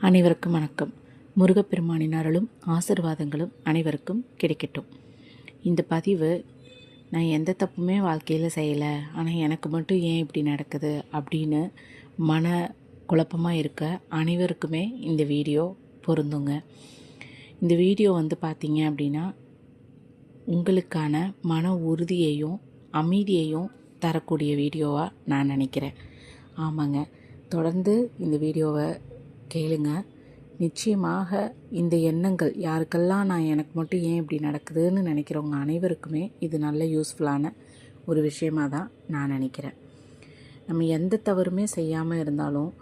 அனைவருக்கும் வணக்கம். முருகப்பெருமானின் அருளும் ஆசீர்வாதங்களும் அனைவருக்கும் கிடைக்கட்டும். இந்த பதிவு நான் எந்த தப்புமே வாழ்க்கையில் செய்யலை, ஆனால் எனக்கு மட்டும் ஏன் இப்படி நடக்குது அப்படின்னு மன குழப்பமாக இருக்க அனைவருக்குமே இந்த வீடியோ பொருந்துங்க. இந்த வீடியோ பார்த்தீங்க அப்படின்னா உங்களுக்கான மன உறுதியையும் அமைதியையும் தரக்கூடிய வீடியோவாக நான் நினைக்கிறேன். ஆமாங்க, தொடர்ந்து இந்த வீடியோவை கேளுங்க. நிச்சயமாக இந்த எண்ணங்கள் யாருக்கெல்லாம் நான் எனக்கு மட்டும் ஏன் இப்படி நடக்குதுன்னு நினைக்கிறவங்க அனைவருக்குமே இது நல்ல யூஸ்ஃபுல்லான ஒரு விஷயமாக தான் நான் நினைக்கிறேன். நம்ம எந்த தவறுமே செய்யாமல் இருந்தாலும்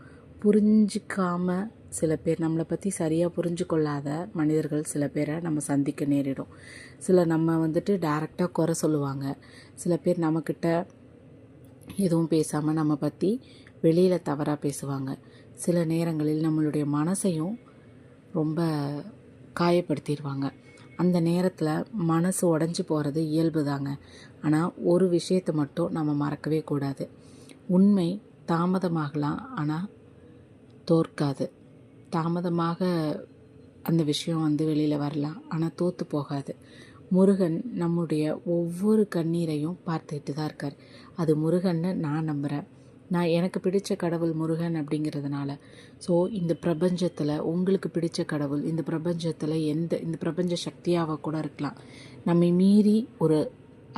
புரிஞ்சிக்காமல் சில பேர் நம்மளை பற்றி சரியாக புரிஞ்சு கொள்ளாத மனிதர்கள் சில பேரை நம்ம சந்திக்க நேரிடும். சில நம்ம டைரெக்டாக குறை சொல்லுவாங்க. சில பேர் நம்மக்கிட்ட எதுவும் பேசாமல் நம்ம பற்றி வெளியில் தவறாக பேசுவாங்க. சில நேரங்களில் நம்மளுடைய மனசையும் ரொம்ப காயப்படுத்திடுவாங்க. அந்த நேரத்தில் மனசு உடஞ்சி போகிறது இயல்பு தாங்க. ஆனால் ஒரு விஷயத்தை மட்டும் நம்ம மறக்கவே கூடாது. உண்மை தாமதமாகலாம், ஆனால் தோற்காது. தாமதமாக அந்த விஷயம் வெளியில் வரலாம், ஆனால் தோற்று போகாது. முருகன் நம்முடைய ஒவ்வொரு கண்ணீரையும் பார்த்துக்கிட்டு தான் இருக்கார். அது முருகன்னு நான் நம்புகிறேன். நான் எனக்கு பிடித்த கடவுள் முருகன் அப்படிங்கிறதுனால. ஸோ இந்த பிரபஞ்சத்தில் உங்களுக்கு பிடித்த கடவுள் இந்த பிரபஞ்சத்தில் இந்த பிரபஞ்ச சக்தியாக கூட இருக்கலாம். நம்மை மீறி ஒரு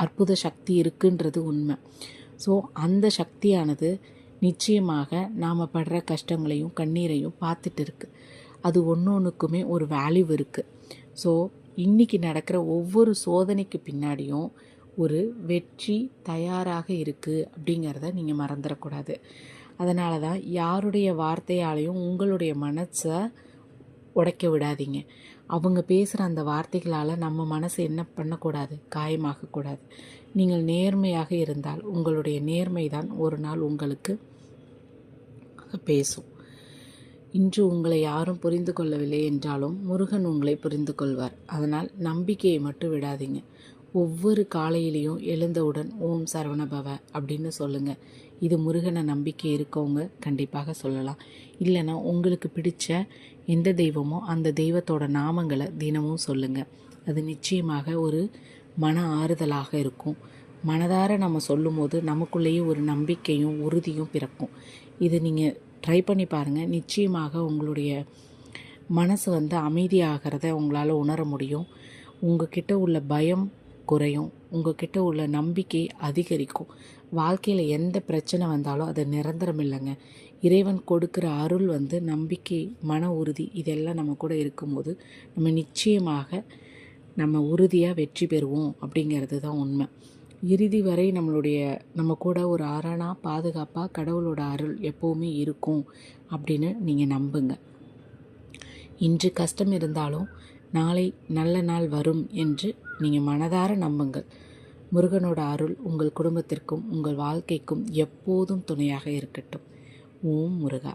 அற்புத சக்தி இருக்குன்றது உண்மை. ஸோ அந்த சக்தியானது நிச்சயமாக நாம் படுற கஷ்டங்களையும் கண்ணீரையும் பார்த்துட்டு இருக்குது. அது ஒன்றுக்குமே ஒரு வேல்யூ இருக்குது. ஸோ இன்றைக்கி நடக்கிற ஒவ்வொரு சோதனைக்கு பின்னாடியும் ஒரு வெற்றி தயாராக இருக்குது அப்படிங்கிறத நீங்கள் மறந்துடக்கூடாது. அதனால தான் யாருடைய வார்த்தையாலையும் உங்களுடைய மனசை உடைக்க விடாதீங்க. அவங்க பேசுகிற அந்த வார்த்தைகளால் நம்ம மனசை என்ன பண்ணக்கூடாது, காயமாகக்கூடாது. நீங்கள் நேர்மையாக இருந்தால் உங்களுடைய நேர்மை தான் ஒரு நாள் உங்களுக்கு பேசும். இன்று உங்களை யாரும் புரிந்து கொள்ளவில்லை என்றாலும் முருகன் உங்களை புரிந்து கொள்வார். அதனால் நம்பிக்கையை மட்டும் விடாதீங்க. ஒவ்வொரு காலையிலையும் எழுந்தவுடன் ஓம் சரவணபவ அப்படின்னு சொல்லுங்கள். இது முருகனை நம்பிக்கை இருக்கவங்க கண்டிப்பாக சொல்லலாம். இல்லைன்னா உங்களுக்கு பிடிச்ச எந்த தெய்வமோ அந்த தெய்வத்தோட நாமங்களை தினமும் சொல்லுங்கள். அது நிச்சயமாக ஒரு மன ஆறுதலாக இருக்கும். மனதார நம்ம சொல்லும் போது நமக்குள்ளேயே ஒரு நம்பிக்கையும் உறுதியும் பிறக்கும். இது நீங்கள் ட்ரை பண்ணி பாருங்கள். நிச்சயமாக உங்களுடைய மனசு அமைதியாகிறத உங்களால் உணர முடியும். உங்ககிட்ட உள்ள பயம் குறையும். உங்ககிட்ட உள்ள நம்பிக்கை அதிகரிக்கும். வாழ்க்கையில் எந்த பிரச்சனை வந்தாலும் அது நிரந்தரம் இல்லைங்க. இறைவன் கொடுக்குற அருள் நம்பிக்கை, மன உறுதி இதெல்லாம் நம்ம கூட இருக்கும்போது நம்ம நிச்சயமாக நம்ம உறுதியாக வெற்றி பெறுவோம் அப்படிங்கிறது தான் உண்மை. இறுதி வரை நம்ம கூட ஒரு அரணா பாதுகாப்பாக கடவுளோட அருள் எப்போவுமே இருக்கும் அப்படின்னு நீங்கள் நம்புங்க. இன்று கஷ்டம் இருந்தாலும் நாளை நல்ல நாள் வரும் என்று நீங்கள் மனதார நம்புங்கள். முருகனோட அருள் உங்கள் குடும்பத்திற்கும் உங்கள் வாழ்க்கைக்கும் எப்போதும் துணையாக இருக்கட்டும். ஓம் முருகா.